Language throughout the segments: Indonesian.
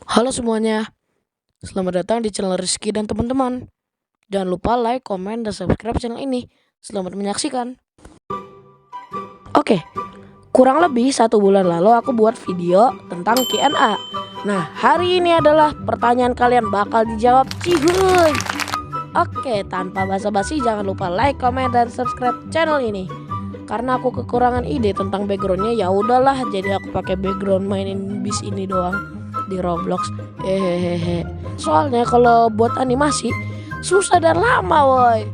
Halo semuanya, selamat datang di channel Rizky dan teman-teman. Jangan lupa like, komen, dan subscribe channel ini. Selamat menyaksikan. Oke, kurang lebih 1 bulan lalu aku buat video tentang Q&A. Nah, hari ini adalah pertanyaan kalian bakal dijawab cihuy. Oke, tanpa basa-basi jangan lupa like, komen, dan subscribe channel ini. Karena aku kekurangan ide tentang backgroundnya, ya udahlah, jadi aku pakai background mainin bis ini doang di Roblox. Hehehe. Soalnya kalau buat animasi susah dan lama, woi.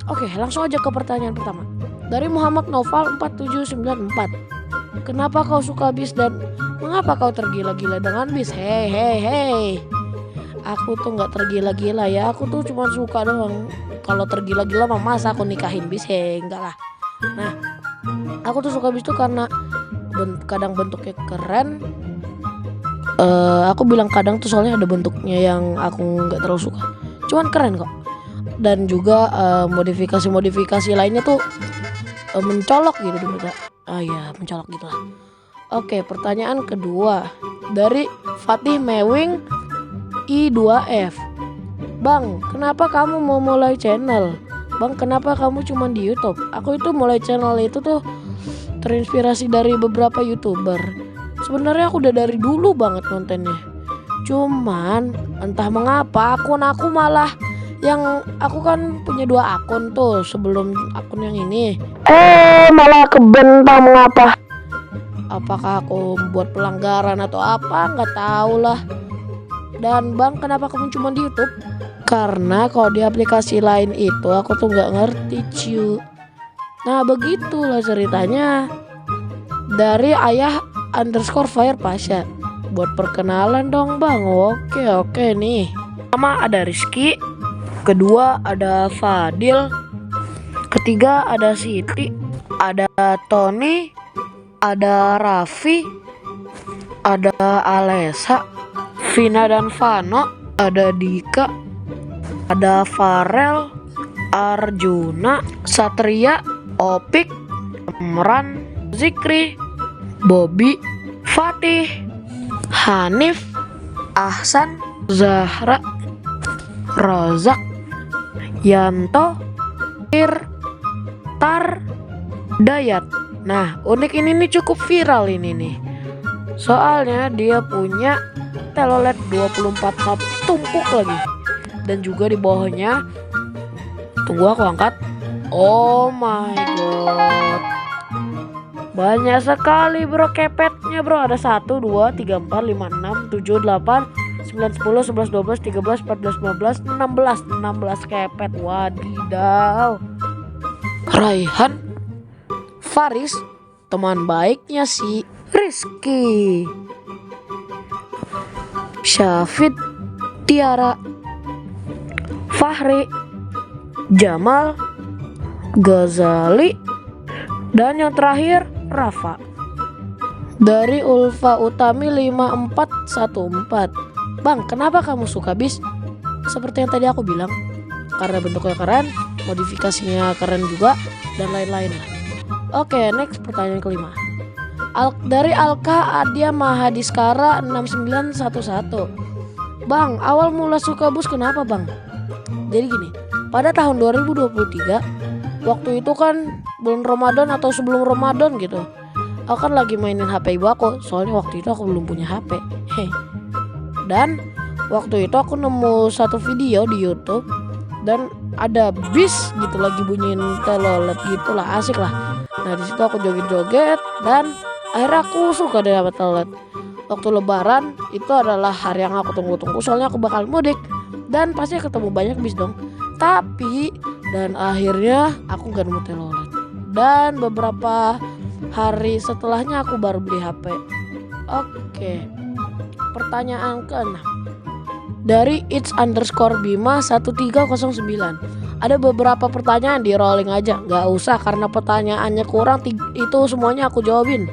Oke, langsung aja ke pertanyaan pertama. Dari Muhammad Noval 4794. Kenapa kau suka bis dan mengapa kau tergila-gila dengan bis? Hei. Aku tuh nggak tergila-gila ya, aku tuh cuma suka doang. Kalau tergila-gila mah masa aku nikahin bis? Enggak lah. Nah, aku tuh suka bis tuh karena kadang bentuknya keren. Aku bilang kadang tuh soalnya ada bentuknya yang aku nggak terlalu suka, cuman keren kok. Dan juga modifikasi lainnya tuh mencolok gitu di mata. Ya mencolok gitulah. Oke, pertanyaan kedua dari Fatih Mewing I2F. Bang, kenapa kamu mau mulai channel? Bang, kenapa kamu cuma di YouTube? Aku itu mulai channel itu tuh terinspirasi dari beberapa YouTuber. Sebenarnya aku udah dari dulu banget kontennya. Cuman entah mengapa akun aku malah yang aku kan punya 2 akun tuh sebelum akun yang ini. Malah kebentang mengapa? Apakah aku buat pelanggaran atau apa? Nggak tahu lah. Dan bang, kenapa kamu cuma di YouTube? Karena kalau di aplikasi lain itu aku tuh nggak ngerti cu. Nah begitulah ceritanya. Dari ayah _fire Pasha. Buat perkenalan dong bang. Oke nih. Pertama ada Rizky, kedua ada Fadil, ketiga ada Siti, ada Tony, ada Raffi, ada Alessa, Vina dan Vano, ada Dika, ada Farel, Arjuna, Satria, Opik, Emran, Zikri, Bobby, Fatih, Hanif, Ahsan, Zahra, Rozak, Yanto, Tar, Dayat. Nah, unik ini nih cukup viral ini nih. Soalnya dia punya telolet 24 hub tumpuk lagi. Dan juga di bawahnya, tunggu aku angkat. Oh my god, banyak sekali bro kepetnya bro. Ada 1, 2, 3, 4, 5, 6, 7, 8, 9, 10, 11, 12, 13, 14, 15, 16 kepet. Wadidaw. Raihan, Faris, teman baiknya si Rizky, Syafid, Tiara, Fahri, Jamal, Ghazali, dan yang terakhir Rafa. Dari Ulfa Utami 5414. Bang, kenapa kamu suka bis? Seperti yang tadi aku bilang, karena bentuknya keren, modifikasinya keren juga, dan lain-lain lah. Oke, next pertanyaan kelima. Dari Alka Adia Mahadiskara 6911. Bang, awal mula suka bus kenapa bang? Jadi gini, pada tahun 2023, waktu itu kan bulan Ramadan atau sebelum Ramadan gitu, aku kan lagi mainin HP ibu aku. Soalnya waktu itu aku belum punya HP. Dan waktu itu aku nemu satu video di YouTube dan ada bis gitu lagi bunyiin telolet gitulah, asik lah. Nah di situ aku joget-joget dan akhirnya aku suka deh sama telolet. Waktu Lebaran itu adalah hari yang aku tunggu-tunggu, soalnya aku bakal mudik dan pasti ketemu banyak bis dong. Tapi dan akhirnya aku gak nemu telolet. Dan beberapa hari setelahnya aku baru beli HP. Oke, pertanyaan ke-6 dari It's_Bima 1309. Ada beberapa pertanyaan di rolling aja, gak usah karena pertanyaannya kurang. Itu semuanya aku jawabin.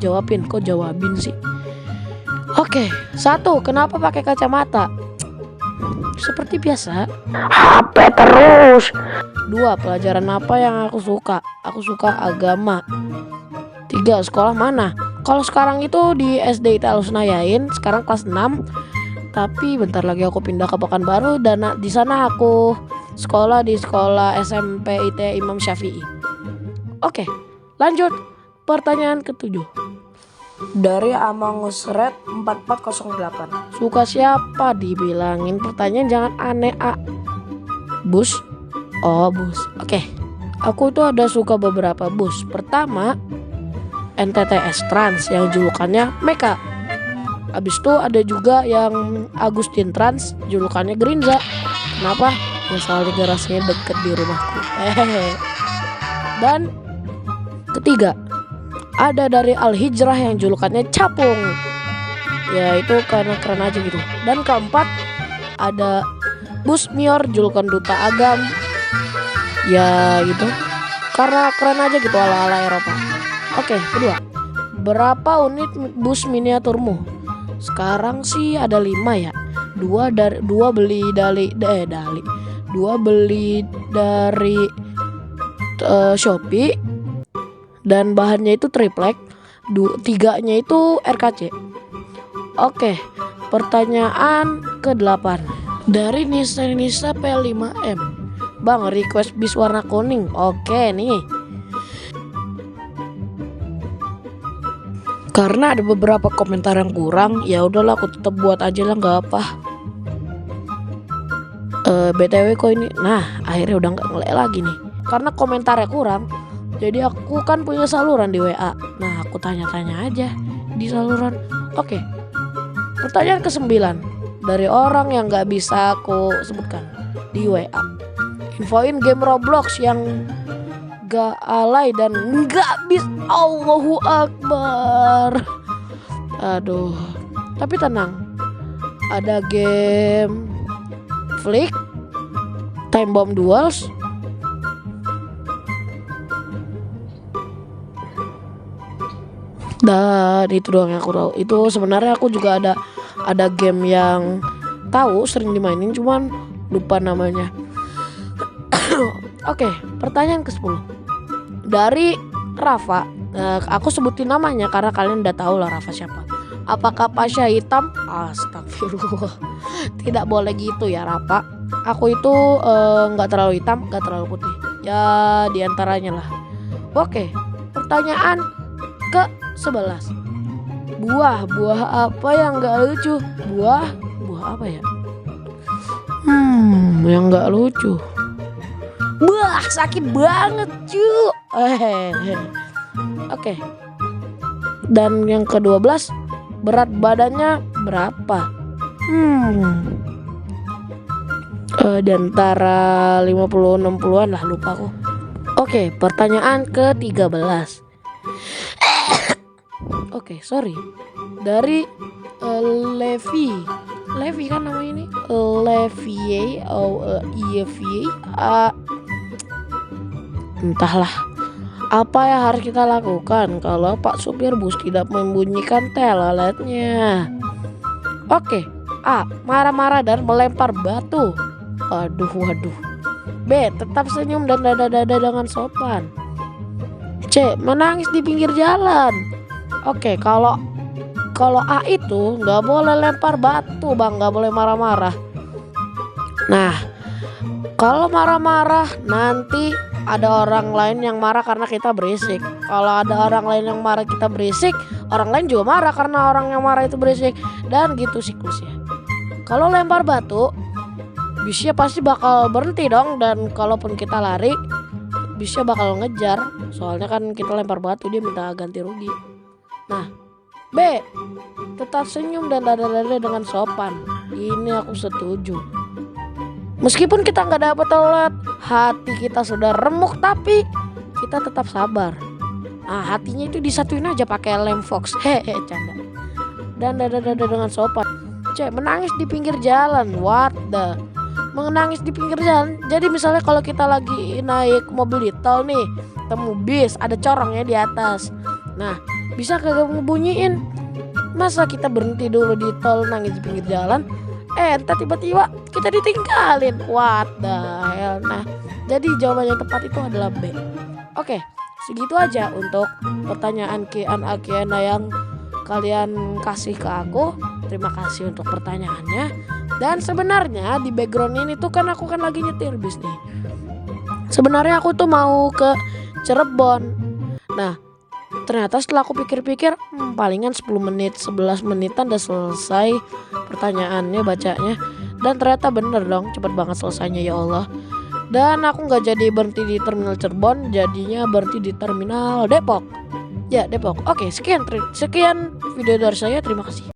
Kok jawabin sih? Oke, 1. Kenapa pakai kacamata? Seperti biasa, HP terus. 2. Pelajaran apa yang aku suka? Aku suka agama. 3. Sekolah mana? Kalau sekarang itu di SD Italo Senayain, sekarang kelas 6. Tapi bentar lagi aku pindah ke Pekanbaru dan di sana aku sekolah di sekolah SMP IT Imam Syafi'i. Oke, lanjut pertanyaan ketujuh. Dari Amangus Red 4408. Suka siapa? Dibilangin pertanyaan jangan aneh, Bus. Oh, Bus. Oke. Aku tuh ada suka beberapa Bus. Pertama, NTTS Trans yang julukannya Meka. Abis itu ada juga yang Agustin Trans, julukannya Gerinza. Kenapa? Ya soalnya garasinya deket di rumahku. Dan ketiga, ada dari Al Hijrah yang julukannya Capung. Ya itu karena keren aja gitu. Dan keempat, ada Bus Mior julukan Duta Agam. Ya gitu, karena keren aja gitu ala-ala Eropa. Oke, kedua, berapa unit bus miniaturmu? Sekarang sih ada 5 ya. Dua beli dari Shopee dan bahannya itu triplek. 3-nya itu RKC. Oke, pertanyaan ke-8 dari Nisa P5M. Bang, request bis warna kuning. Oke nih. Karena ada beberapa komentar yang kurang, ya udahlah aku tetap buat aja lah, nggak apa. BTW kok ini, nah akhirnya udah nggak ngelek lagi nih. Karena komentarnya kurang, jadi aku kan punya saluran di WA. Nah aku tanya-tanya aja di saluran. Oke, pertanyaan ke-9 dari orang yang nggak bisa aku sebutkan di WA. Infoin game Roblox yang gak alay dan gak bisa. Allahu Akbar. Aduh. Tapi tenang, ada game Flick, Time Bomb Duels, dan itu doang yang aku tahu. Itu sebenarnya aku juga ada game yang tahu sering dimainin, cuman lupa namanya. Oke, pertanyaan ke-10 dari Rafa. Aku sebutin namanya karena kalian udah tahu lah Rafa siapa. Apakah Pasha hitam? Astagfirullah. Tidak boleh gitu ya Rafa. Aku itu nggak terlalu hitam, nggak terlalu putih. Ya diantaranya lah. Oke, pertanyaan ke-11. Buah apa yang nggak lucu? Buah apa ya? Yang nggak lucu. Wah, sakit banget cu. Oke. Dan yang ke-12, berat badannya berapa? Di antara 50-60an lah, lupa aku. Oke, pertanyaan ke-13. Oke, sorry. Dari Levi kan namanya ini. Levi entahlah. Apa yang harus kita lakukan kalau Pak supir bus tidak membunyikan teloletnya? Oke, A. Marah-marah dan melempar batu. Waduh. B. Tetap senyum dan dada-dada dengan sopan. C. Menangis di pinggir jalan. Oke, kalau A itu nggak boleh lempar batu bang, nggak boleh marah-marah. Nah, kalau marah-marah nanti ada orang lain yang marah karena kita berisik. Kalau ada orang lain yang marah kita berisik, orang lain juga marah karena orang yang marah itu berisik. Dan gitu siklusnya. Kalau lempar batu, bisnya pasti bakal berhenti dong. Dan kalaupun kita lari, bisnya bakal ngejar. Soalnya kan kita lempar batu, dia minta ganti rugi. Nah, B. Tetap senyum dan dada-dada dengan sopan. Ini aku setuju. Meskipun kita nggak dapat telat, hati kita sudah remuk, tapi kita tetap sabar. Nah, hatinya itu disatuin aja pakai lem Fox. Canda. Dan dada-dada dengan sopan. C. Menangis di pinggir jalan. What the? Menangis di pinggir jalan. Jadi misalnya kalau kita lagi naik mobil di tol nih, temu bis, ada corongnya di atas. Nah, bisa kagak ngebunyiin? Masa kita berhenti dulu di tol nangis di pinggir jalan? Entar tiba-tiba kita ditinggalin. What the hell? Nah, jadi jawaban yang tepat itu adalah B. Oke, segitu aja untuk pertanyaan Q&A yang kalian kasih ke aku. Terima kasih untuk pertanyaannya. Dan sebenarnya di background ini tuh kan aku kan lagi nyetir bis nih. Sebenarnya aku tuh mau ke Cirebon. Nah, ternyata setelah aku pikir-pikir, palingan 10 menit, 11 menitan udah selesai pertanyaannya bacanya. Dan ternyata bener dong, cepet banget selesainya, ya Allah. Dan aku gak jadi berhenti di terminal Cirebon, jadinya berhenti di terminal Depok. Ya, Depok. Oke, sekian video dari saya, terima kasih.